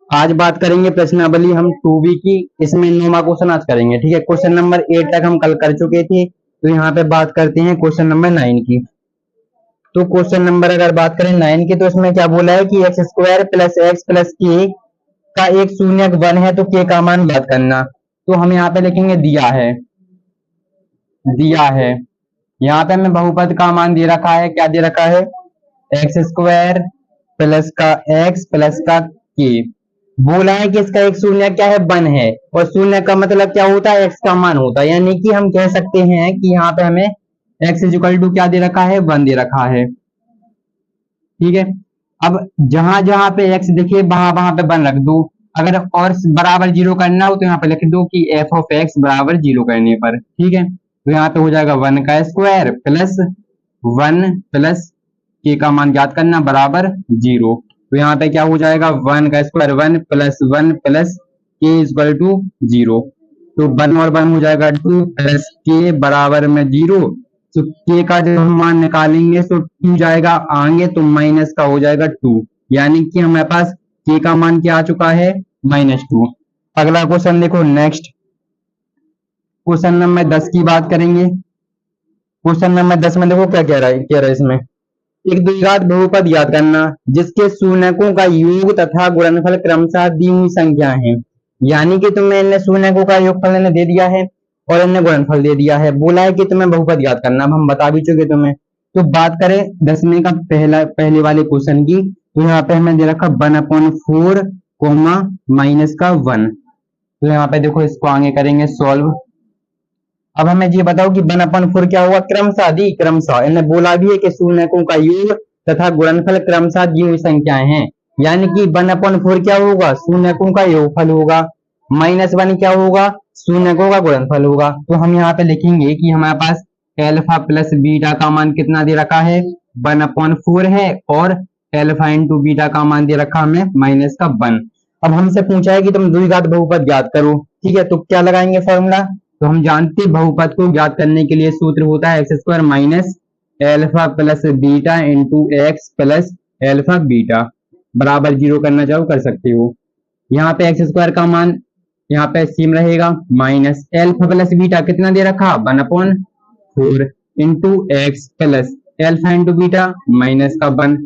आज बात करेंगे प्रश्नावली हम 2B की। इसमें 9वां क्वेश्चन आज करेंगे। ठीक है, क्वेश्चन नंबर 8 तक हम कल कर चुके थे, तो यहाँ पे बात करते हैं क्वेश्चन नंबर 9 की। तो क्वेश्चन नंबर अगर बात करें 9 की, तो इसमें क्या बोला है कि x square plus x plus के का एक शून्यक 1 है, तो के का मान बात करना। तो हम यहाँ पे लिखेंगे दिया है। यहाँ पे हमें बहुपद का मान दे रखा है, क्या दे रखा है, एक्स स्क्वायर प्लस का एक्स प्लस का के। बोला है कि इसका एक शून्य क्या है, 1 है, और शून्य का मतलब क्या होता है, एक्स का मान होता है। यानी कि हम कह सकते हैं कि यहाँ पे हमें एक्स इक्वल टू क्या दे रखा है, 1 दे रखा है। ठीक है, अब जहां जहां पे एक्स दिखे वहां वहां पे 1 रख दो। अगर और बराबर 0 करना हो तो यहाँ पे लिख दो कि एफ ऑफ एक्स बराबर 0 करने पर। ठीक है, तो यहाँ पे हो जाएगा 1 का स्क्वायर प्लस 1 प्लस के का मान ज्ञात करना बराबर 0। तो यहाँ पे क्या हो जाएगा, 1 का स्क्वायर 1 प्लस के इक्वल टू 0। तो 1 और 1 हो जाएगा 2 प्लस के बराबर में 0। तो के का जब हम मान निकालेंगे तो 2 जाएगा आगे, तो माइनस का हो जाएगा 2। यानी कि हमारे पास के का मान क्या आ चुका है, -2। अगला क्वेश्चन देखो, नेक्स्ट क्वेश्चन नंबर 10 की बात करेंगे। क्वेश्चन नंबर 10 में देखो क्या कह रहा है इसमें, एक द्विघात बहुपद याद करना जिसके शून्यकों का योग तथा गुणनफल क्रमशः दी हुई संख्या है। यानी कि तुम्हें इन्हें शून्यकों का योगफल इन्हें दे दिया है और इन्हें गुणनफल दे दिया है। बोला है कि तुम्हें बहुपद याद करना, अब हम बता भी चुके तुम्हें। तो बात करें 10वें का पहले वाले क्वेश्चन की, तो यहाँ पे हमें दे रखा 1/4 माइनस का 1। तो यहाँ पे देखो इसको आगे करेंगे सॉल्व। अब हमें ये बताओ कि 1/4 क्या हुआ, क्रमशः दी, क्रमशः इन्हें बोला भी है कि शून्यकों का योग तथा गुणनफल क्रमशः दी हुई संख्याएं हैं। यानी कि 1/4 क्या होगा, शून्यकों का योगफल होगा, -1 क्या होगा, शून्यकों का गुणनफल होगा। तो हम यहाँ पे लिखेंगे कि हमारे पास एल्फा प्लस बीटा का मान कितना दे रखा है, 1/4 है, और एल्फा इंटू बीटा का मान दे रखा हमें -1। अब हमसे पूछा है कि तुम द्विघात बहुपद ज्ञात करो। ठीक है, तो क्या लगाएंगे फॉर्मूला, तो हम जानते हैं बहुपद को ज्ञात करने के लिए सूत्र होता है x square minus alpha plus beta into x plus alpha beta बराबर 0 करना चाहो कर सकते हो। यहाँ पे एक्स स्क्वायर का मान यहाँ पे सेम रहेगा, माइनस एल्फा प्लस बीटा कितना दे रखा, 1/4 into x plus alpha into beta -1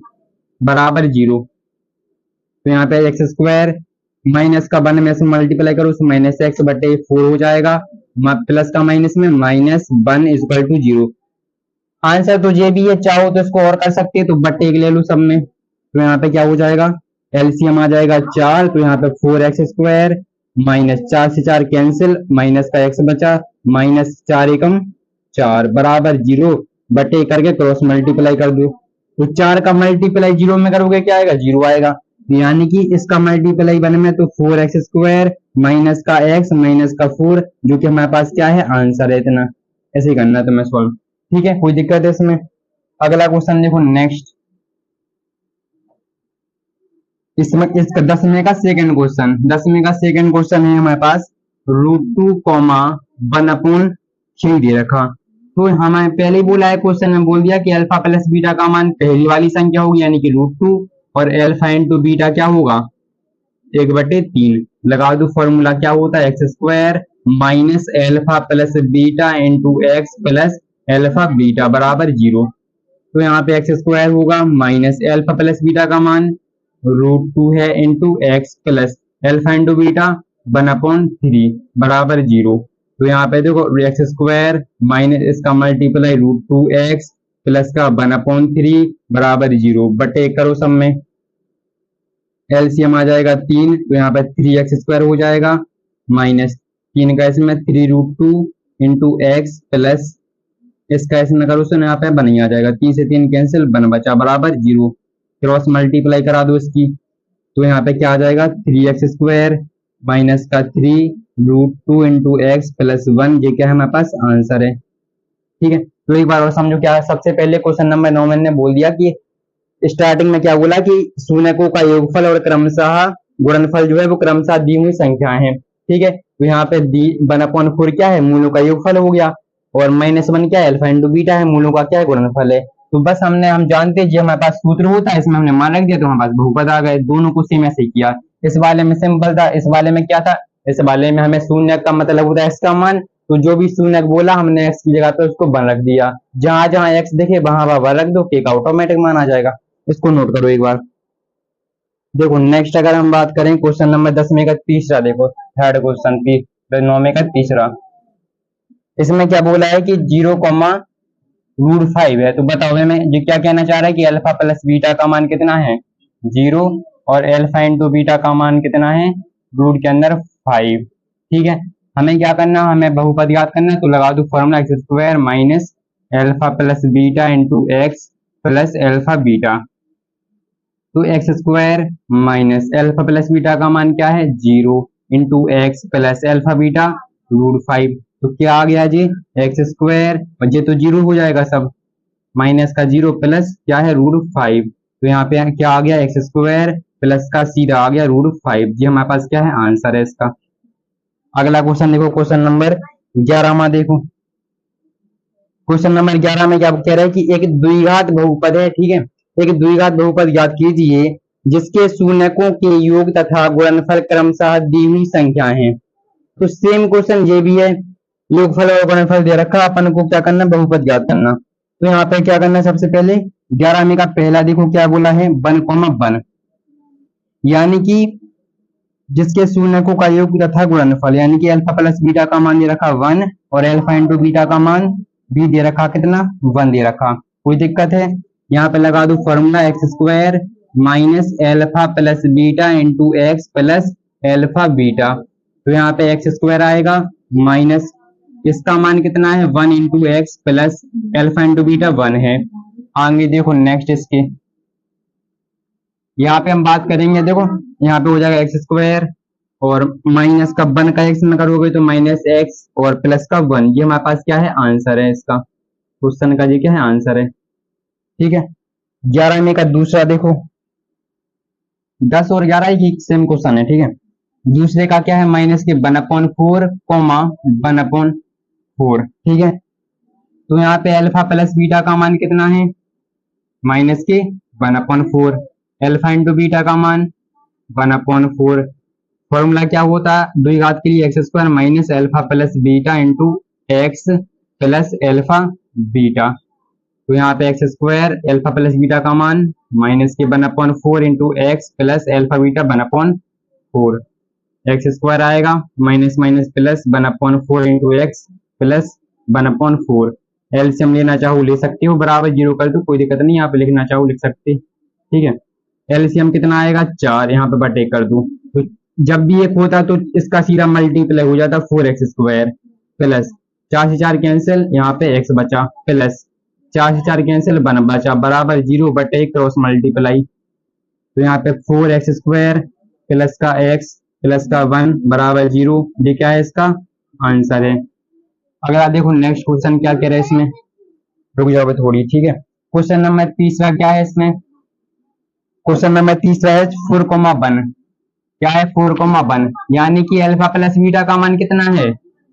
बराबर 0। तो यहाँ पे एक्स स्क्वायर माइनस का 1 में से मल्टीप्लाई करो, उसमें -x/4 हो जाएगा, प्लस का माइनस में -1 इक्वल टू 0। आंसर तो ये भी है, चाहो तो इसको और कर सकते हैं, तो बट्टे एक ले लो सब में। तो यहाँ पे क्या हो जाएगा, एलसीएम आ जाएगा 4, तो यहाँ पे 4x² -4 से 4 कैंसिल, माइनस का x बचा, -4 एकम 4 बराबर 0, बटे करके क्रॉस मल्टीप्लाई कर दो। तो 4 का मल्टीप्लाई 0 में करोगे क्या आएगा, 0 आएगा। यानी कि इसका मल्टीप्लाई 1 में तो 4x² माइनस का x माइनस का 4, जो कि हमारे पास क्या है, आंसर है इतना। ऐसे ही करना है तुम्हें सॉल्व। ठीक है, कोई दिक्कत है इसमें। अगला क्वेश्चन देखो नेक्स्ट, इसमें इसका 10वें का सेकंड क्वेश्चन, 10वें का सेकंड क्वेश्चन है हमारे पास √2 1/3 दे रखा। तो हमें पहले ही बोला है क्वेश्चन में, बोल दिया कि अल्फा प्लस बीटा का मान पहली वाली संख्या होगी यानी कि √2, और एल्फा इंटू बीटा क्या होगा, 1/3। लगा दो फॉर्मूला, क्या होता है x square minus alpha plus beta into x plus alpha beta बराबर 0। तो यहाँ पे एक्स स्क्वायर होगा माइनस एल्फा प्लस बीटा का मान √2 है into x plus alpha into beta 1/3 बराबर 0। तो यहाँ पे देखो एक्स स्क्वायर माइनस इसका मल्टीप्लाई √2x प्लस का 1/3 बराबर 0, बटे करो सब में, एलसीएम आ जाएगा 3, तो यहाँ पे 3x² हो जाएगा, -3 का इसमें 3√2 इंटू एक्स प्लस इसका इसमें करो तो यहाँ पे 1 आ जाएगा, 3 से 3 कैंसिल, 1 बचा बराबर 0। क्रॉस मल्टीप्लाई करा दो इसकी, तो यहाँ पे क्या आ जाएगा, 3x² माइनस का 3√2 इंटू एक्स प्लस 1, ये क्या है हमारे पास आंसर है। ठीक है, तो एक बार और समझो क्या है। सबसे पहले क्वेश्चन नंबर 9 मैंने बोल दिया कि स्टार्टिंग में क्या बोला कि शून्यकों का योगफल और क्रमशः गुणनफल जो है वो क्रमशः दी हुई संख्या है। ठीक है, तो यहाँ पे 1/4 क्या है, मूलों का योगफल हो गया, और -1 क्या है, अल्फा इंटू बीटा है, मूलों का क्या है, गुणनफल है। तो बस हम जानते हैं जो हमारे पास सूत्र होता है, इसमें हमने मान रख दिया, तो हमारे पास बहुपद आ गए। दोनों को सेम ऐसे किया, इस वाले में सिंपल था, इस वाले में क्या था, इस वाले में हमें शून्य का मतलब होता है x का मान, तो जो भी शून्य बोला हमने x की जगह पे उसको 1 रख दिया, जहां जहां x दिखे वहां वहां 1 रख दो, k का ऑटोमेटिक मान आ जाएगा। इसको नोट करो एक बार। देखो नेक्स्ट अगर हम बात करें क्वेश्चन नंबर 10 में का तीसरा, देखो थर्ड क्वेश्चन 9 में का तीसरा, इसमें क्या बोला है कि 0,√5 है। तो बताओ हमें जो क्या कहना चाह रहा है कि अल्फा प्लस बीटा का मान कितना है 0, और अल्फा इंटू बीटा का मान कितना है रूट के अंदर 5। ठीक है, हमें क्या करना, हमें बहुपद याद करना है, तो लगा दो formula x square minus alpha plus beta into x plus alpha beta. तो x square minus alpha plus beta का मान क्या है 0 into x plus alpha beta √5। तो क्या आ गया जी एक्स स्क्वायर, और ये तो 0 हो जाएगा सब, माइनस का 0 प्लस क्या है √5। तो यहाँ पे क्या आ गया एक्स स्क्वायर प्लस का सीधा आ गया √5। ये हमारे पास क्या है आंसर है इसका। अगला क्वेश्चन देखो, क्वेश्चन नंबर 11 में देखो, क्वेश्चन नंबर 11 में क्या कह रहा है कि एक द्विघात बहुपद है। ठीक है, एक द्विघात बहुपद याद कीजिए जिसके शून्यकों के योग तथा गुणनफल क्रमशः दी हुई संख्या है। तो सेम क्वेश्चन ये भी है, योगफल और गुणनफल दे रखा, अपन को क्या करना बहुपद याद करना। तो यहाँ पे क्या करना है, सबसे पहले 11 में का पहला देखो क्या बोला है 1,1, यानी कि जिसके शून्यकों का योग तथा गुणनफल, यानी कि अल्फा प्लस बीटा का मान दे रखा 1 और अल्फा इंटू बीटा का मान भी दे रखा कितना 1 दे रखा। कोई दिक्कत है, यहाँ पे लगा दो formula x square minus alpha plus beta into x plus alpha beta. तो यहाँ पे एक्स स्क्वायर आएगा माइनस इसका मान कितना है 1 into x plus alpha into beta 1 है। आगे देखो नेक्स्ट इसके, यहाँ पे हम बात करेंगे, देखो यहाँ पे हो जाएगा एक्स स्क्वायर और माइनस का 1 का एक्स में करोगे तो माइनस एक्स और प्लस का 1। ये हमारे पास क्या है आंसर है इसका, क्वेश्चन का ये क्या है आंसर है। ठीक है, 11 में का दूसरा देखो, 10 और 11 ही सेम क्वेश्चन है। ठीक है, दूसरे का क्या है माइनस के 1/4 1/4। ठीक है, तो यहाँ पे अल्फा प्लस बीटा का मान कितना है माइनस के 1/4, अल्फा इंटू बीटा का मान 1/4। फॉर्मूला क्या होता है द्विघात के लिए x square minus alpha plus beta into x plus alpha beta. तो यहाँ पे x square alpha plus beta का मान माइनस के 1/4 into x plus alpha beta 1/4। X square आएगा minus minus plus 1/4 into x plus 1/4। LCM लेना चाहो ले सकते हो, बराबर 0 कर दो, कोई दिक्कत नहीं, यहाँ पे लिखना चाहो लिख सकते। ठीक है, एलसीएम कितना आएगा 4, यहाँ पे बटे कर दो। तो जब भी एक होता तो इसका सीधा मल्टीप्लाई हो जाता 4x स्क्वायर प्लस 4 से 4 कैंसिल, यहाँ पे x बचा प्लस 4 से 4 कैंसिल 1 बचा बराबर 0 बटे क्रॉस मल्टीप्लाई। तो यहाँ पे 4x स्क्वायर प्लस का x प्लस का 1 बराबर 0। ये क्या है इसका आंसर है। अगला देखो नेक्स्ट क्वेश्चन क्या कह रहे हैं इसमें, रुक जाओ थोड़ी। ठीक है, क्वेश्चन नंबर तीसरा क्या है इसमें, क्वेश्चन नंबर तीसरा है 4,1। क्या है 4,1, यानी कि अल्फा प्लस बीटा का मान कितना है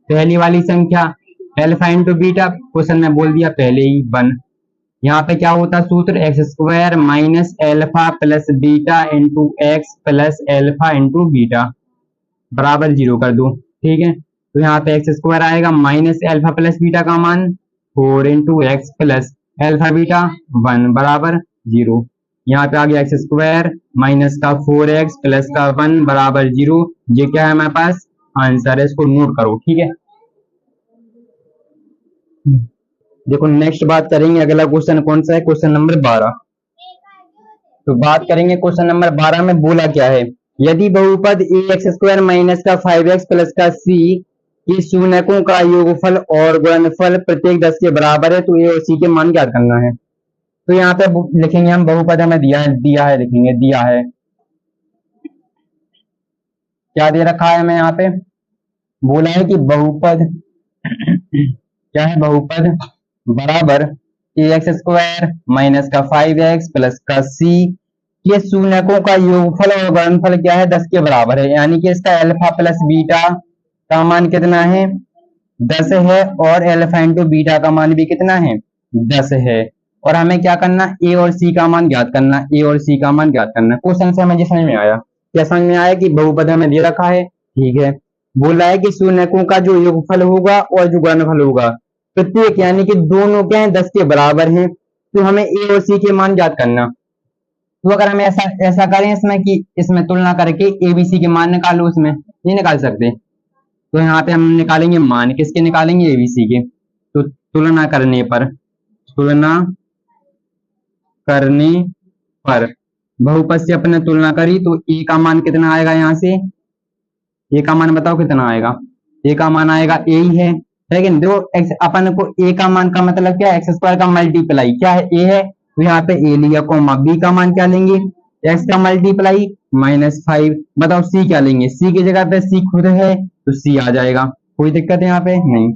पहली वाली संख्या अल्फा इंटू बीटा, क्वेश्चन में बोल दिया पहले ही 1। यहाँ पे क्या होता सूत्र x square minus alpha plus beta into x plus alpha into beta बराबर 0 कर दो। ठीक है, तो यहाँ पे एक्स स्क्वायर आएगा माइनस अल्फा प्लस बीटा का मान 4 into x plus alpha beta 1 बराबर 0। यहाँ पे आ गया एक्स स्क्वायर माइनस का 4x प्लस का 1 बराबर 0। ये क्या है हमारे पास आंसर है, इसको नोट करो। ठीक है, देखो नेक्स्ट बात करेंगे, अगला क्वेश्चन कौन सा है क्वेश्चन नंबर 12। तो बात करेंगे क्वेश्चन नंबर 12 में बोला क्या है, यदि बहुपद ax स्क्वायर माइनस का 5x प्लस का c के शून्यकों का योगफल और गुणनफल प्रत्येक 10 के बराबर है तो a और c के मान ज्ञात करना है। तो यहाँ पे लिखेंगे हम बहुपद हमें दिया है लिखेंगे दिया है, क्या दे रखा है हमें यहाँ पे बोला है कि बहुपद क्या है बहुपद बराबर ax स्क्वायर माइनस का 5x प्लस का c के शून्यकों का योगफल और गुणनफल क्या है 10 के बराबर है, यानी कि इसका अल्फा प्लस बीटा का मान कितना है 10 है और अल्फा इंटू बीटा का मान भी कितना है 10 है। और हमें क्या करना ए और सी का मान ज्ञात करना, ए और सी का मान ज्ञात करना। क्वेश्चन से हमें समझ में आया क्या समझ में आया कि बहुपद हमें दे रखा है? ठीक है। बोला है कि शून्यकों का जो योगफल होगा और जो गुणनफल होगा प्रत्येक यानी कि दोनों क्या है 10 के बराबर हैं, तो हमें ए और सी के मान ज्ञात करना। तो अगर हम ऐसा ऐसा करें इसमें कि इसमें तुलना करके ए बी सी के मान निकालो, इसमें नहीं निकाल सकते, तो यहाँ पे हम निकालेंगे मान, किसके निकालेंगे? एबीसी के। तो तुलना करने पर बहुपद से अपने तुलना करी तो ए का मान कितना आएगा? यहाँ से ए का मान बताओ कितना आएगा? ए का मान आएगा ए ही है, लेकिन जो एक्स अपन को ए का मान का मतलब क्या है? एक्स स्क्वायर का मल्टीप्लाई क्या है? ए है, तो यहाँ पे ए लिया कोमा बी का मान क्या लेंगे? एक्स का मल्टीप्लाई -5। बताओ सी क्या लेंगे? सी की जगह पे सी खुद है तो सी आ जाएगा, कोई दिक्कत है यहाँ पे? नहीं।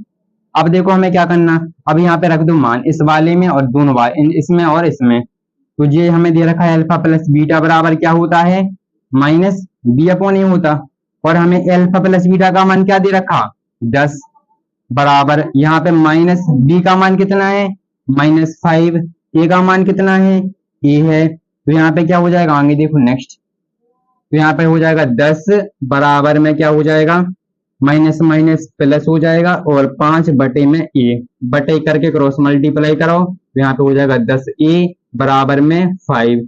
अब देखो हमें क्या करना, अब यहाँ पे रख दो मान इस वाले में और दोनों वाले इसमें और इसमें। तो ये हमें दे रखा है अल्फा प्लस बीटा बराबर क्या होता है? माइनस बी अपॉन ए होता, और हमें अल्फा प्लस बीटा का मान क्या दे रखा? 10 बराबर यहाँ पे माइनस बी का मान कितना है? -5। ए का मान कितना है? ए है, तो यहाँ पे क्या हो जाएगा? आगे देखो नेक्स्ट, तो यहाँ पे हो जाएगा 10 बराबर में क्या हो जाएगा? माइनस माइनस प्लस हो जाएगा, और 5 बटे में ए बटे करके क्रॉस मल्टीप्लाई करो, तो यहाँ पे हो जाएगा 10a बराबर में 5।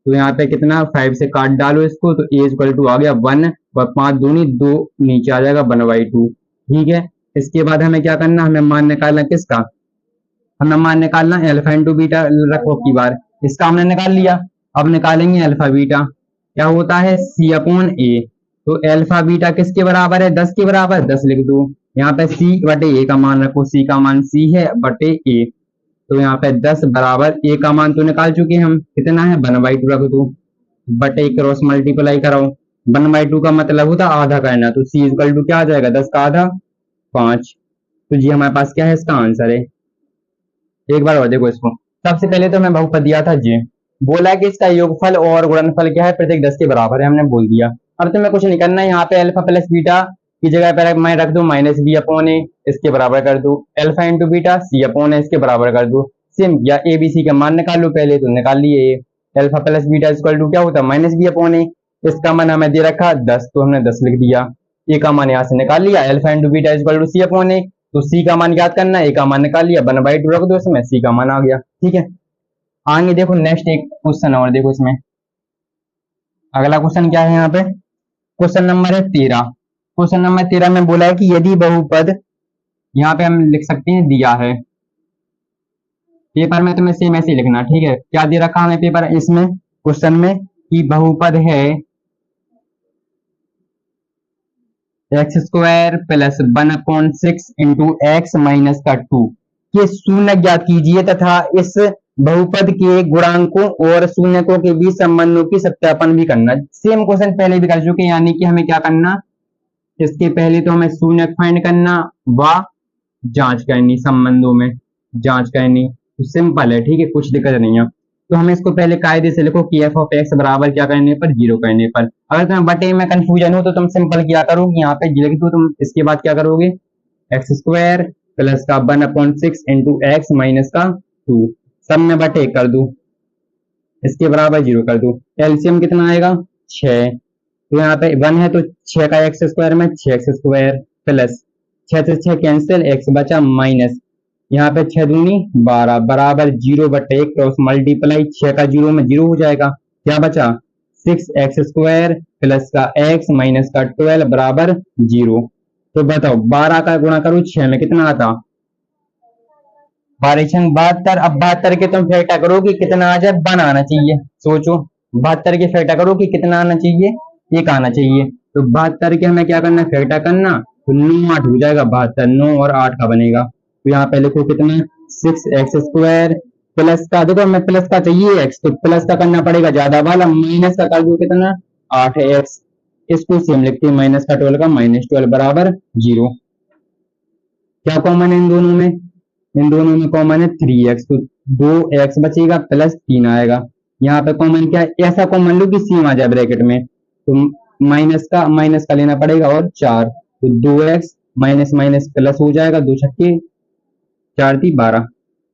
तो यहाँ पे कितना? 5 से काट डालो इसको, तो a इक्वल टू आ गया 1, और 5 दूनी 2 नीचे आ जाएगा 1/2। ठीक है। इसके बाद हमें क्या करना? हमें मान निकालना किसका? हमें मान निकालना अल्फा इंटू बीटा। रखो की बार इसका हमने निकाल लिया, अब निकालेंगे अल्फा बीटा। क्या होता है? सी अपॉन ए। तो अल्फा बीटा किसके बराबर है? 10 के बराबर, 10 लिख दो। यहाँ पे सी बटे ए का मान रखो, सी का मान सी है बटे ए, तो यहाँ पे 10 बराबर ए का मान तो निकाल चुके हम, कितना है? 1/2 रख दो, बटे क्रॉस मल्टीप्लाई करो। 1/2 का मतलब होता आधा करना, तो सी इक्वल टू क्या आ जाएगा? 10 का आधा 5। तो जी हमारे पास क्या है? इसका आंसर है। एक बार और देखो इसको। सबसे पहले तो मैं बहुपद दिया था जी, बोला कि इसका योगफल और गुणनफल क्या है? प्रत्येक 10 के बराबर है, हमने बोल दिया। अब तुम्हें कुछ नहीं करना है, यहाँ पे अल्फा प्लस बीटा की जगह पर मैं रख दूं माइनस बी अपॉन ए, इसके बराबर कर दूं अल्फा इंटू बीटा सी अपॉन ए, इसके बराबर कर दूं। सेम या ए बी सी का मान निकाल लो, पहले तो निकाल लिए। Alpha plus beta equal to क्या होता है? Minus B upon A. इसका मान हमें दे रखा 10, तो हमने 10 लिख दिया। ए का मान यहाँ से निकाल लिया, alpha into beta equal to C upon A, तो सी का मान ज्ञात करना है, ए का मान निकाल लिया, 1/2 रख दो इसमें, सी का मान आ गया। ठीक है। आगे देखो नेक्स्ट एक क्वेश्चन और देखो इसमें। अगला क्वेश्चन क्या है यहाँ पे? क्वेश्चन नंबर है 13। क्वेश्चन नंबर 13 में बोला है कि यदि बहुपद, यहाँ पे हम लिख सकते हैं दिया है, पेपर में तुम्हें सेम ऐसे ही लिखना। ठीक है। क्या दे रखा हमें पेपर इसमें क्वेश्चन में कि बहुपद है x square plus 1/6 into x minus का 2 ये शून्य ज्ञात कीजिए तथा इस बहुपद के गुणांकों और शून्यकों के बीच संबंधों की सत्यापन भी करना। सेम क्वेश्चन पहले भी कर चुके, यानी कि हमें क्या करना? इसके पहले तो हमें शून्य फाइंड करना व जांच करनी, संबंधों में जांच करनी। तो सिंपल है, ठीक है, कुछ दिक्कत नहीं है। तो हमें इसको पहले कायदे से लिखो कि एफ ऑफ एक्स बराबर क्या करने पर? 0 करने पर। अगर तुम्हें बटे में कंफ्यूजन हो तो तुम सिंपल क्या करो कि यहाँ पे लिख दो तुम, इसके बाद क्या करोगे? एक्स स्क्वायर प्लस का 1/6 इंटू एक्स माइनस का 2 सब में बटे कर दो, इसके बराबर 0 कर दो। एलसीएम कितना आएगा? 6। तो यहाँ पे 1 है तो 6 का एक्स स्क्वायर में 6x स्क्वायर प्लस 6 से 6 कैंसिल, एक्स बचा माइनस, यहाँ पे 6 दूनी 12 बराबर 0 बटे क्रॉस मल्टीप्लाई, 6 का 0 में 0 हो जाएगा, क्या बचा? 6x स्क्वायर प्लस का x माइनस का 12 बराबर 0। तो बताओ 12 का गुणा करो 6 में कितना आता? 12×72। अब 72 के तुम फैक्टर करो कि कितना आ जाए? 1 आना चाहिए। सोचो 72 के फैक्टर करो कि कितना आना चाहिए? 1 आना चाहिए। तो 72 के हमें क्या करना है? फैक्टर करना, तो 9 8 हो जाएगा, 72 9 और 8 का बनेगा। तो यहाँ पे लिखो कितना? 6x स्क्वायर प्लस का, देखो हमें प्लस का चाहिए x, तो प्लस का करना पड़ेगा ज्यादा वाला, माइनस का कर दो कितना? 8x। इसको सेम लिखते हैं, माइनस का 12 का -12 बराबर 0। क्या कॉमन है इन दोनों में? इन दोनों में कॉमन है 3x, तो 2x बचेगा प्लस 3 आएगा। यहाँ पे कॉमन क्या है? ऐसा कॉमन लो कि सेम आ जाए ब्रैकेट में, तो माइनस का लेना पड़ेगा और 4, तो 2x माइनस माइनस प्लस हो जाएगा, 2 छक्के 4 × 12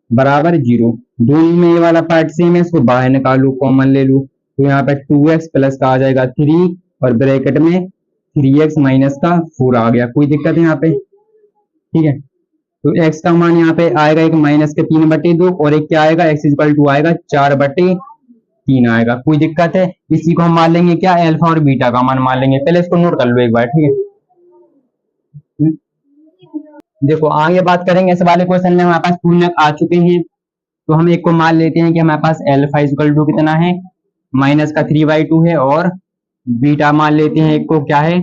बराबर 0। दोनों में ये वाला पार्ट सेम है, इसको बाहर निकालो, कॉमन ले लो, तो यहाँ पे 2x प्लस का आ जाएगा 3 और ब्रैकेट में 3x माइनस का 4 आ गया। कोई दिक्कत है यहाँ पे? ठीक है, तो x का मान यहाँ पे आएगा एक माइनस के 3/2 और एक क्या आएगा, x इक्वल टू आएगा 4/3 आएगा। कोई दिक्कत है? इसी को हम मान लेंगे क्या, अल्फा और बीटा का मान मान लेंगे। पहले इसको नोट कर लो एक बार, ठीक है। देखो आगे बात करेंगे, इस वाले क्वेश्चन में हमारे पास पूर्णांक आ चुके हैं, तो हम एक को मान लेते हैं कि हमारे पास अल्फा इक्वल टू कितना है, माइनस का 3/2 है, और बीटा मान लेते हैं एक को, क्या है,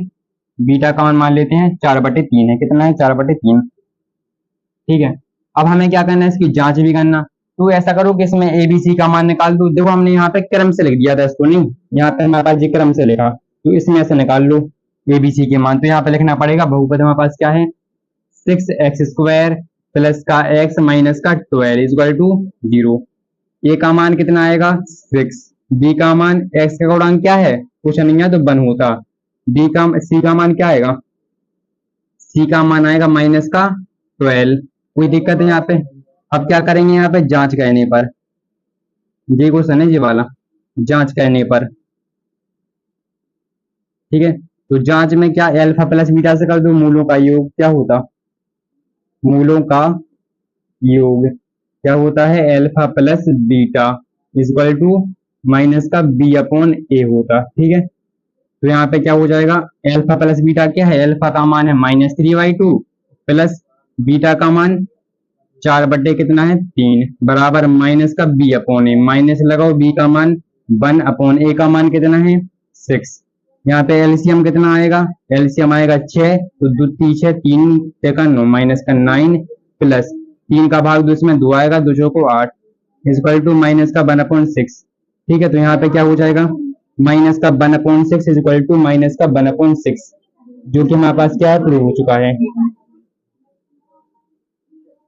बीटा का मान मान लेते हैं 4/3 है। कितना है, 4/3। ठीक है, अब हमें क्या करना है, इसकी जांच भी करना। तो ऐसा करो कि इसमें एबीसी का मान निकाल दो। देखो हमने यहाँ पे क्रम से लिख दिया था इसको, नहीं यहाँ पे हमारे पास ये क्रम से लिखा, तो इसमें से निकाल लो एबीसी के मान। तो यहाँ पे लिखना पड़ेगा, बहुपद हमारे पास क्या है, 6x² प्लस का x माइनस का 12 इक्वल टू 0। ए का मान कितना आएगा, 6। बी का मान, x का गुणांक क्या है, कुछ नहीं है तो 1 होता। सी का मान क्या आएगा, सी का मान आएगा माइनस का 12। कोई दिक्कत है यहाँ पे? अब क्या करेंगे यहाँ पे, जांच करने पर, ये क्वेश्चन है ये वाला, जांच करने पर। ठीक है, तो जांच में क्या, अल्फा प्लस बीटा से कर दो, मूलों का योग क्या होता, मूलों का योग क्या होता है, alpha plus beta equal to minus का बी अपॉन ए होता। ठीक है, तो यहाँ पे क्या हो जाएगा, अल्फा प्लस बीटा क्या है, अल्फा का मान है -3/2 प्लस बीटा का मान 4 कितना है 3 बराबर माइनस का बी अपॉन ए, माइनस लगाओ, बी का मान 1 अपॉन ए का मान कितना है 6। यहाँ पे एलसीएम कितना आएगा, एलसीएम आएगा 6, तो 2 3 6 3 का 9 माइनस का 9 प्लस 3 का भाग 2 इसमें 2 आएगा, 2 को 8 इक्वल टू माइनस का 1/6। ठीक है, तो यहाँ पे क्या हो जाएगा, माइनस का 1/6 इक्वल टू माइनस का 1/6, जो कि हमारे पास क्या है, प्रूव हो चुका है।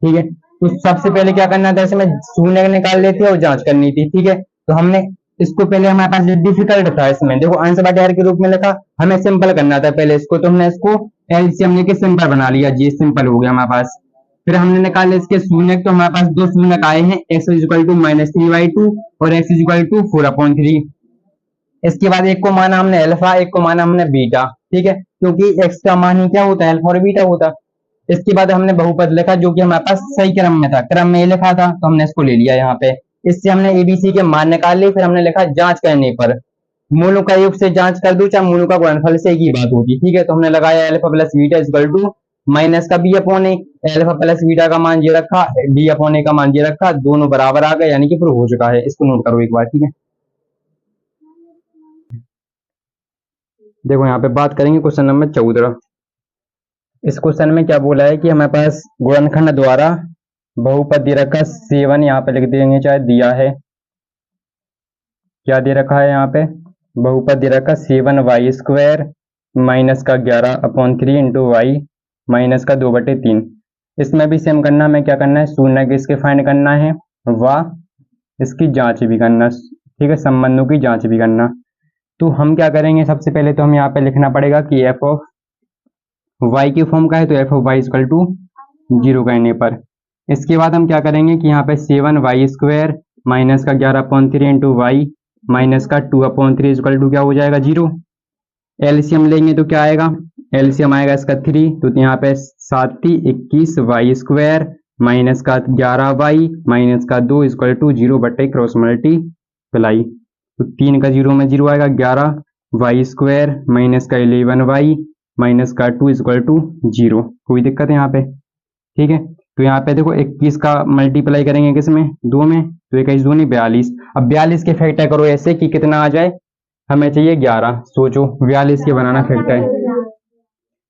ठीक है, तो सबसे पहले क्या करना था, इसमें शून्य निकाल लेते और जांच करनी थी। ठीक है, तो हमने इसको पहले, हमारे पास डिफिकल्ट था इसमें, देखो अंश बटे हर के रूप में लिखा, हमें सिंपल करना था पहले इसको, तो हमने इसको एलसीएम लेके सिंपल बना लिया, जी सिंपल हो गया हमारे पास। फिर हमने निकाले इसके शून्य, तो हमारे पास 2 शून्य आए हैं, x इक्वल टू -3/2 और x इक्वल टू 4/3। इसके बाद एक को माना हमने अल्फा, एक को माना हमने बीटा। ठीक है, क्योंकि x का मान ही क्या होता है, अल्फा और बीटा होता। इसके बाद हमने बहुपद लिखा, जो कि हमारे पास सही क्रम में था, क्रम में लिखा था, तो हमने इसको ले लिया यहाँ पे। इससे हमने एबीसी के मान निकाल लिए। फिर हमने लिखा जांच करने पर, मूलों का योग से जांच कर दो चाहे मूलों का गुणनफल से, एक ही बात होगी। ठीक है, तो हमने लगाया alpha plus beta equal to minus का B upon A, alpha plus beta का मान ये रखा, बी अपॉन ए का मान ये रखा, दोनों बराबर आ गए, यानी कि प्रूव हो चुका है। इसको नोट करो एक बार। ठीक है, देखो यहाँ पे बात करेंगे क्वेश्चन नंबर 14। इस क्वेश्चन में क्या बोला है कि हमारे पास गुणनखंड द्वारा बहुपद दे रखा 7, यहाँ पे लिख देंगे चाहे दिया है, क्या दे रखा है यहाँ पे, बहुपद दे रखा 7y² माइनस का 11/3 इंटू वाई माइनस का 2/3। इसमें भी सेम करना, हमें क्या करना है, शून्य के इसके फाइंड करना है, व इसकी जांच भी करना। ठीक है, संबंधों की जांच भी करना। तो हम क्या करेंगे, सबसे पहले तो हम यहाँ पे लिखना पड़ेगा कि एफ ऑफ वाई की फॉर्म का है, तो F of Y equal to 0 करने पर। इसके बाद हम क्या करेंगे कि यहाँ पे 7y² माइनस का 11/3 इंटू वाई माइनस का 2/3 इक्वल टू क्या हो जाएगा 0। एलसीएम लेंगे तो क्या आएगा, एलसीएम आएगा इसका 3, तो यहाँ पे 7 21y² माइनस का 11y माइनस का 2 इक्वल टू 0 बटे क्रॉस मल्टीप्लाई, तो 3 का 0 में 0 आएगा, 11y² माइनस का 11y माइनस का 2 इक्वल टू 0। कोई दिक्कत है यहाँ पे? ठीक है, तो यहाँ पे देखो 21 का मल्टीप्लाई करेंगे किसमें, 2 में, तो 21 2 नहीं 42। अब 42 के फैक्टर करो ऐसे कि कितना आ जाए, हमें चाहिए 11। सोचो 42 के बनाना फैक्टर,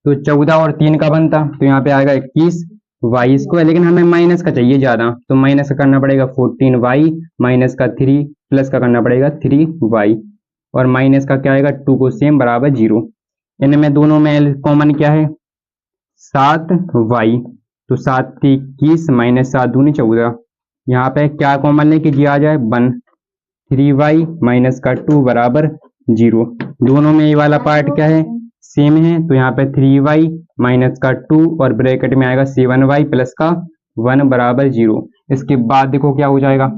तो 14 और 3 का बनता, तो यहाँ पे आएगा 21y², लेकिन हमें माइनस का चाहिए ज्यादा, तो माइनस का करना पड़ेगा 14y माइनस का 3 प्लस का करना पड़ेगा 3y, और माइनस का क्या आएगा 2 को सेम बराबर 0। इनमें दोनों में कॉमन क्या है 7y, तो 7 21 माइनस 7 दूनी 14। यहाँ पे क्या कॉमन लेके जी आ जाए 1, 3y माइनस का 2 बराबर 0। दोनों में ये वाला पार्ट क्या है सेम है, तो यहाँ पे 3y माइनस का 2 और ब्रैकेट में आएगा 7y प्लस का 1 बराबर 0। इसके बाद देखो क्या हो जाएगा,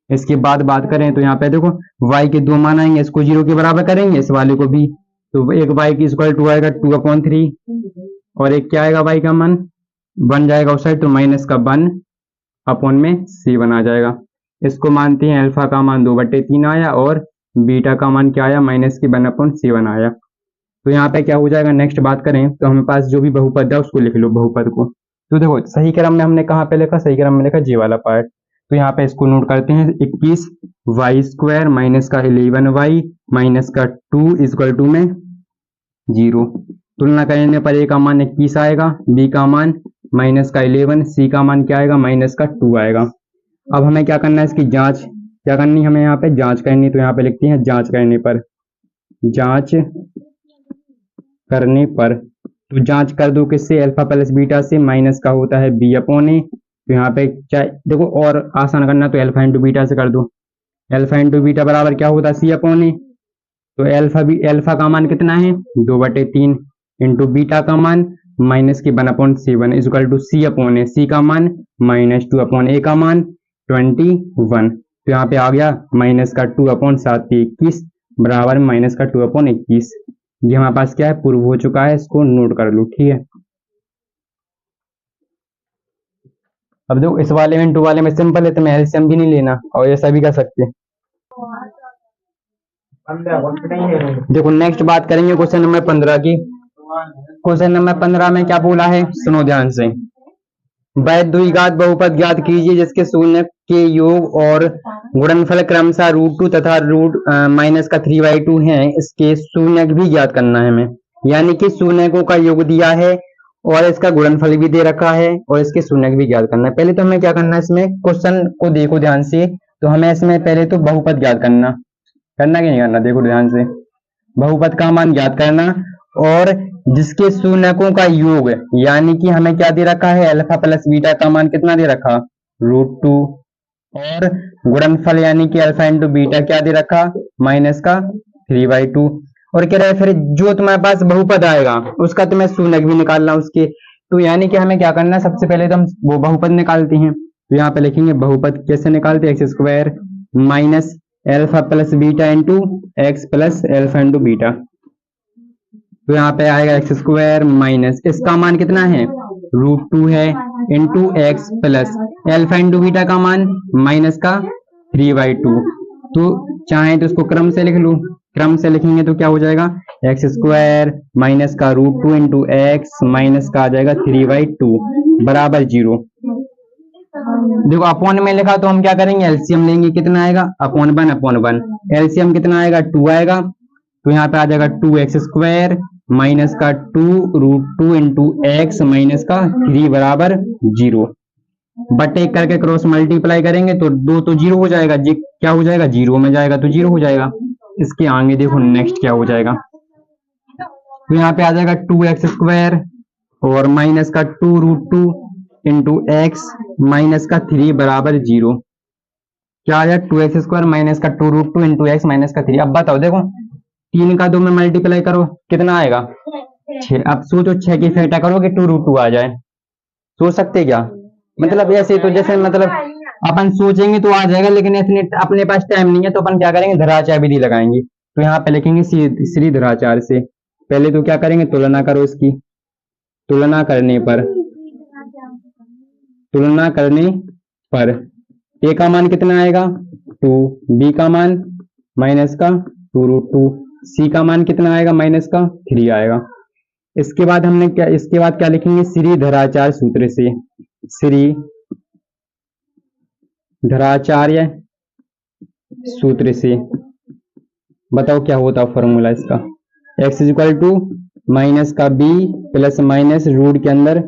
इसके बाद बात करें तो यहाँ पे देखो y के 2 मान आएंगे, इसको 0 के बराबर करेंगे, इस वाले को भी तो एक y की इक्वल टू आएगा 2/3 और एक क्या आएगा y का मान बन जाएगा उस साइड तो माइनस का 1/में c1 आ जाएगा। इसको मानते हैं अल्फा का मान 2/3 आया और बीटा का मान क्या आया माइनस की 1/c1 आया। तो यहाँ पे क्या हो जाएगा, नेक्स्ट बात करें तो हमें पास जो भी बहुपद है उसको लिख लो बहुपद को। तो देखो सही क्रम में हमने कहाँ पे लिखा, सही क्रम में लिखा जे वाला पार्ट। तो यहाँ पे इसको नोट करते हैं 21y² माइनस का 11y माइनस का 2 इक्वल टू में 0। तुलना करने पर ए का मान 21 आएगा, बी का मान माइनस का 11, सी का मान क्या आएगा माइनस का 2 आएगा। अब हमें क्या करना है, इसकी जांच क्या करनी है, हमें यहाँ पे जांच करनी। तो यहाँ पे लिखते हैं जांच करने पर, जांच करने पर तो जांच कर दो किससे, अल्फा प्लस बीटा से, माइनस का होता है b/a। तो यहाँ पे चाहे देखो और आसान करना तो अल्फा इंटू बीटा से कर दो, अल्फा इंटू बीटा बराबर क्या होता है c/a। तो अल्फा का मान कितना है 2/3 इंटू बीटा का मान माइनस की 1/7 इक्वल टू c/a, सी का मान -2/a का मान 21। तो यहाँ पे आ गया माइनस का 2/7 21 बराबर माइनस का 2/21। ये हमारे पास क्या है प्रूव हो चुका है, इसको नोट कर लो, ठीक है। अब देखो इस वाले में इंटू वाले में सिंपल है, तुम्हें एलसीएम भी नहीं लेना और ये सभी कर सकते हैं। देखो नेक्स्ट बात करेंगे क्वेश्चन नंबर 15 की। क्वेश्चन नंबर 15 में क्या बोला है, सुनो ध्यान से। वैध द्विघात बहुपद ज्ञात कीजिए जिसके शून्य के योग और गुणनफल क्रमशः √2 तथा -3/2 है। इसके शून्यक भी ज्ञात करना है हमें, यानी कि शून्यकों का योग दिया है और इसका गुणनफल भी दे रखा है और इसके शून्यक भी ज्ञात करना है। पहले तो हमें क्या करना है, इसमें क्वेश्चन को देखो ध्यान से। तो हमें इसमें पहले तो बहुपद ज्ञात करना कि नहीं करना, देखो ध्यान से। बहुपद का मान ज्ञात करना और जिसके शून्यकों का योग, यानी कि हमें क्या दे रखा है अल्फा प्लस बीटा का मान कितना दे रखा √2 और गुणनफल यानी कि अल्फा इंटू बीटा क्या दे रखा -3/2 और कह रहा है फिर जो तुम्हारे पास बहुपद आएगा उसका तुम्हें शून्यक भी निकालना उसके। तो यानी कि हमें क्या करना है, सबसे पहले तो हम वो बहुपद निकालते हैं। तो यहाँ पे लिखेंगे बहुपद कैसे निकालते हैं, x² minus alpha plus beta into x plus alpha into beta. तो यहाँ पे आएगा x² माइनस इसका मान कितना है √2 है into x plus alpha into beta का मान माइनस का 3/2। तो चाहे तो इसको क्रम से लिख लो, क्रम से लिखेंगे तो क्या हो जाएगा x² माइनस का √2 इंटू एक्स माइनस का आ जाएगा 3/2 बराबर 0। देखो अपॉन में लिखा तो हम क्या करेंगे एलसीएम लेंगे, कितना आएगा (1/1) एलसीएम कितना आएगा 2 आएगा। तो यहाँ पे आ जाएगा 2x² माइनस का 2√2 इंटू एक्स माइनस का 3 बराबर 0 बटे करके क्रॉस मल्टीप्लाई करेंगे तो 2 तो 0 हो जाएगा, जी क्या हो जाएगा 0 में जाएगा तो 0 हो जाएगा। इसके आगे देखो नेक्स्ट क्या हो जाएगा, तो यहाँ पे आ जाएगा 2x² और माइनस का 2√2 इंटू एक्स माइनस का 3 बराबर 0। क्या आ जाएगा 2x² माइनस का 2√2 इंटू एक्स माइनस का 3। अब बताओ देखो 3 का 2 में मल्टीप्लाई करो कितना आएगा 6। अब सोचो 6 की फैक्टर करो कि 2√2 आ जाए, सोच सकते क्या, मतलब ऐसे तो जैसे मतलब अपन सोचेंगे तो आ जाएगा, लेकिन इतने अपने पास टाइम नहीं है तो अपन क्या करेंगे धराचार विधि लगाएंगे। तो यहाँ पे लिखेंगे श्री धराचार से। पहले तो क्या करेंगे तुलना करो इसकी, तुलना करने पर ए का मान कितना आएगा 2, बी का मान माइनस का 2√2, सी का मान कितना आएगा माइनस का 3 आएगा। इसके बाद हमने क्या, इसके बाद क्या लिखेंगे श्री धराचार सूत्र से, श्री धराचार्य सूत्र से। बताओ क्या होता है फॉर्मूला इसका, x = माइनस का b प्लस माइनस रूट के अंदर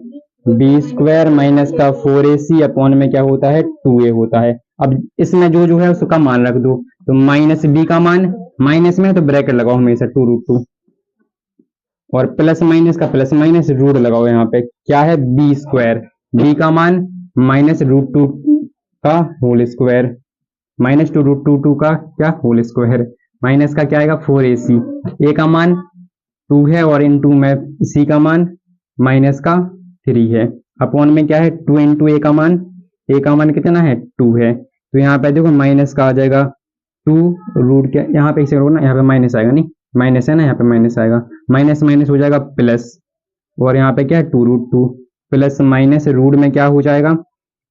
b² माइनस का 4ac अपॉन में क्या होता है 2a होता है। अब इसमें जो है उसका मान रख दो, तो माइनस b का मान माइनस में तो ब्रैकेट लगाओ हमेशा 2√2 और प्लस माइनस का प्लस माइनस रूट लगाओ। यहाँ पे क्या है b², b का मान -√2 का होल स्क्वायर माइनस 2√2 का क्या होल स्क्वायर माइनस का क्या आएगा 4ac, a का मान 2 है और इनटू में c का मान माइनस का 3 है अपॉन में क्या है 2 इंटू a का मान कितना है 2 है। तो यहाँ पे देखो माइनस का आ जाएगा 2 रूट के यहाँ पे इसे ना यहाँ पे माइनस आएगा नहीं माइनस है ना, यहाँ पे माइनस आएगा, माइनस माइनस हो जाएगा प्लस, और यहाँ पे क्या है 2√2 प्लस माइनस रूट में क्या हो जाएगा,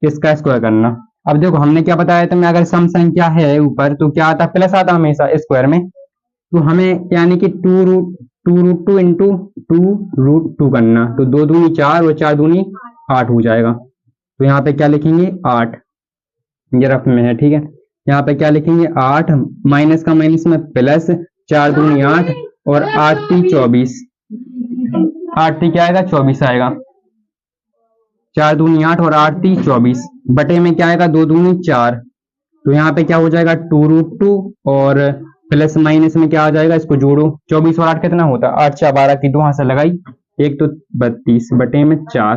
इसका स्क्वायर करना। अब देखो हमने क्या बताया था, मैं अगर सम संख्या है ऊपर तो क्या आता, प्लस आता हमेशा स्क्वायर में, तो हमें यानी कि 2√2 इंटू 2√2 करना, तो 2 दूनी 4 और 4 दूनी 8 हो जाएगा। तो यहाँ पे क्या लिखेंगे 8, ये रफ में है, ठीक है। यहाँ पे क्या लिखेंगे 8, माइनस का माइनस में प्लस, 4 दूनी 8 और 8 × 24, 8 क्या आएगा 24 आएगा, 4 दूनी 8 और 8 × 24 बटे में क्या आएगा 2 दूनी 4, तो यहाँ पे क्या हो जाएगा 2√2 और प्लस माइनस में क्या आ जाएगा, इसको जोड़ो, 24 और 8 कितना होता है 8 × 4 12 की 2 हाथ से लगाई, एक तो 32 बटे में 4,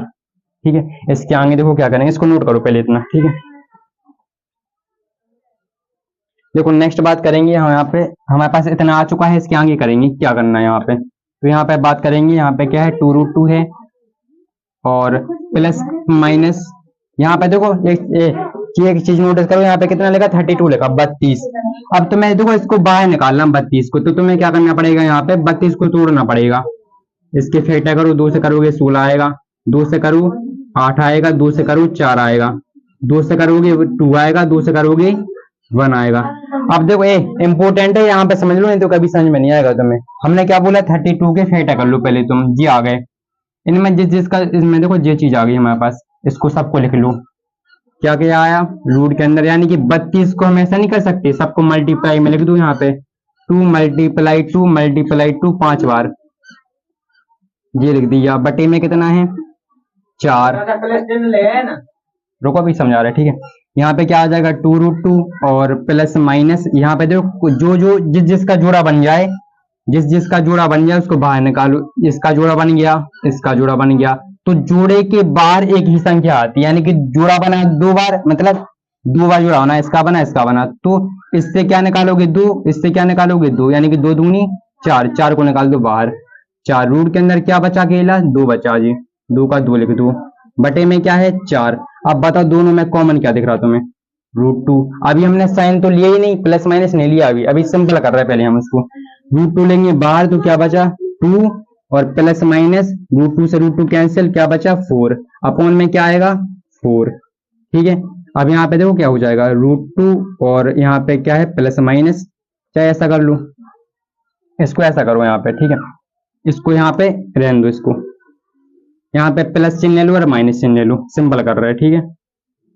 ठीक है। इसके आगे देखो क्या करेंगे, इसको नोट करो पहले इतना, ठीक है। देखो नेक्स्ट बात करेंगे यहाँ पे, हमारे पास इतना आ चुका है, इसके आगे करेंगे क्या करना है यहाँ पे, तो यहाँ पे बात करेंगे, यहाँ पे क्या है 2√2 है और प्लस माइनस, यहाँ पे देखो एक चीज नोटिस करो, यहाँ पे कितना लिखा 32 लिखा 32। अब तुम्हें देखो इसको बाहर निकालना 32 को, तो तुम्हें क्या करना पड़ेगा, यहाँ पे 32 को तोड़ना पड़ेगा, इसके फैक्टर करो, 2 से करोगे 16 आएगा, 2 से करो 8 आएगा, 2 से करो 4 आएगा, 2 से करोगे 2 आएगा, 2 से करोगे 1 आएगा। अब देखो इंपोर्टेंट है, यहाँ पे समझ लो, नहीं तो कभी समझ में नहीं आएगा तुम्हें। हमने क्या बोला 32 के फैक्टर कर लो पहले तुम, जी आ गए, इनमें जिसका इसमें देखो ये चीज आ गई हमारे पास, इसको सबको लिख लो, क्या क्या आया रूट के अंदर, यानी कि 32 को हम ऐसा नहीं कर सकते, सबको मल्टीप्लाई में लिख दो, यहाँ पे 2 × 2 × 2 5 बार, ये लिख दिया, बटे में कितना है 4, रुको अभी समझा रहे, ठीक है। यहाँ पे क्या आ जाएगा 2√2 और प्लस माइनस, यहाँ पे देखो जो जिसका जोड़ा बन जाए, जिसका जोड़ा बन जाए उसको बाहर निकालो, इसका जोड़ा बन गया, इसका जोड़ा बन गया, तो जोड़े के बाहर एक ही संख्या आती है, यानी कि जोड़ा बना 2 बार, मतलब 2 बार जोड़ा होना, इसका बना, तो इससे क्या निकालोगे 2, इससे क्या निकालोगे 2, यानी कि 2 दूनी 4, 4 को निकाल दो बाहर, 4 रूट के अंदर क्या बचा, अकेला 2 बचा जी, 2 का 2 लिख दो, बटे में क्या है 4। अब बताओ दोनों में कॉमन क्या दिख रहा तुम्हें, √2। अभी हमने साइन तो लिया ही नहीं, प्लस माइनस नहीं लिया, अभी सिंपल कर रहे हैं पहले हम उसको, √2 लेंगे बाहर तो क्या बचा 2 और प्लस माइनस √2 से √2 कैंसिल, क्या बचा 4, अपॉन में क्या आएगा 4, ठीक है। अब यहाँ पे देखो क्या हो जाएगा √2 और यहाँ पे क्या है प्लस माइनस, चाहे ऐसा कर लो, इसको ऐसा करो यहाँ पे, ठीक है, इसको यहाँ पे रहने दो, इसको यहाँ पे प्लस चिन्ह ले लो और माइनस चिन्ह ले लो, सिंपल कर रहे हैं, ठीक है।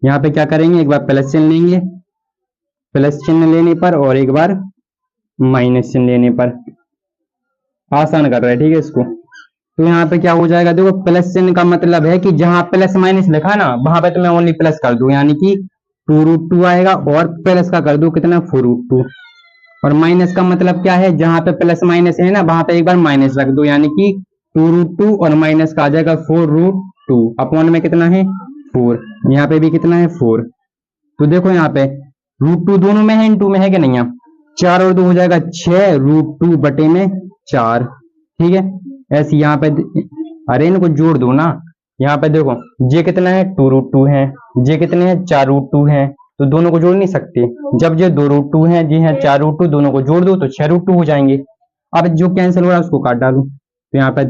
यहाँ पे क्या करेंगे, एक बार प्लस चिन्ह लेंगे, प्लस चिन्ह लेने पर, और एक बार माइनस चिन्ह लेने पर, आसान कर रहे हैं, ठीक है इसको। तो यहाँ पे क्या हो जाएगा, देखो प्लस चिन्ह का मतलब है कि जहां प्लस माइनस लिखा ना वहां पे तुम्हें ओनली प्लस कर दो, यानी कि 2√2 आएगा और प्लस का कर दो कितना 4√2, और माइनस का मतलब क्या है, जहां पे प्लस माइनस है ना वहां पे एक बार माइनस रख दो, यानी कि 2√2 और माइनस का आ जाएगा 4√2, अपॉन में कितना है 4, यहाँ पे भी कितना है 4। तो देखो यहाँ पे √2 दोनों में है, इनटू में है कि नहीं है, 4 और 2 हो जाएगा 6, √2 बटे में 4, ठीक है। ऐसे यहाँ पे अरे इनको जोड़ दो ना, यहाँ पे देखो ये कितना है 2√2 है, ये कितने हैं 4√2 है, तो दोनों को जोड़ नहीं सकते, जब ये 2√2 है, जी है 4√2, दोनों को जोड़ दो तो 6√2 हो जाएंगे। अब जो कैंसिल हो रहा है उसको काट डालो, तो यहाँ पे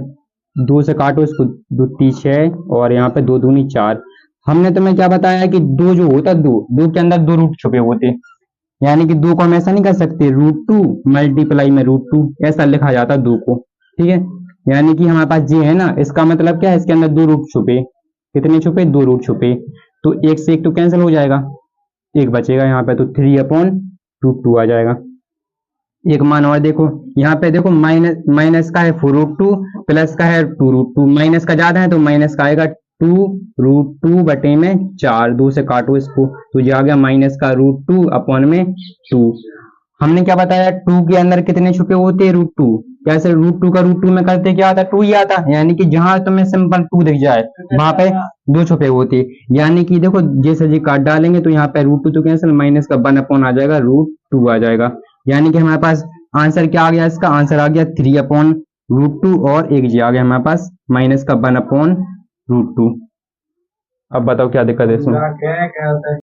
2 से काटो इसको, 2 × 3 = 6 और यहाँ पे 2 दूनी 4। हमने तुम्हें क्या बताया कि 2 जो होता है 2 के अंदर 2 रूट छुपे होते, यानी कि 2 को हम ऐसा नहीं कर सकते √2 मल्टीप्लाई में √2, ऐसा लिखा जाता 2 को, ठीक है। यानी कि हमारे पास ये है ना, इसका मतलब क्या है, इसके अंदर 2 रूट छुपे, कितने छुपे 2 रूट छुपे, तो 1 से 1 तो कैंसिल हो जाएगा, 1 बचेगा यहाँ पे, तो 3/√2 आ जाएगा। एक मान और देखो, यहाँ पे देखो माइनस का है 4√2, प्लस का है 2√2, माइनस का ज्यादा है तो माइनस का आएगा 2√2 बटे में 4, 2 से काटो इसको, तो ये आ गया माइनस का √2 अपॉन में 2। हमने क्या बताया 2 के अंदर कितने छुपे होते हैं √2, कैसे √2 का √2 में करते क्या आता 2 ही आता, यानी कि जहां तुम्हें सिंपल 2 दिख जाए वहां पे 2 छुपे होते, यानी कि देखो जैसे जी काट डालेंगे तो यहाँ पे √2 तो कैंसिल, माइनस का 1 अपॉन आ जाएगा, √2 आ जाएगा, यानी कि हमारे पास आंसर क्या आ गया, इसका आंसर आ गया 3/√2 और एक जी आ गया हमारे पास माइनस का 1/√2। अब बताओ क्या दिक्कत है इसमें।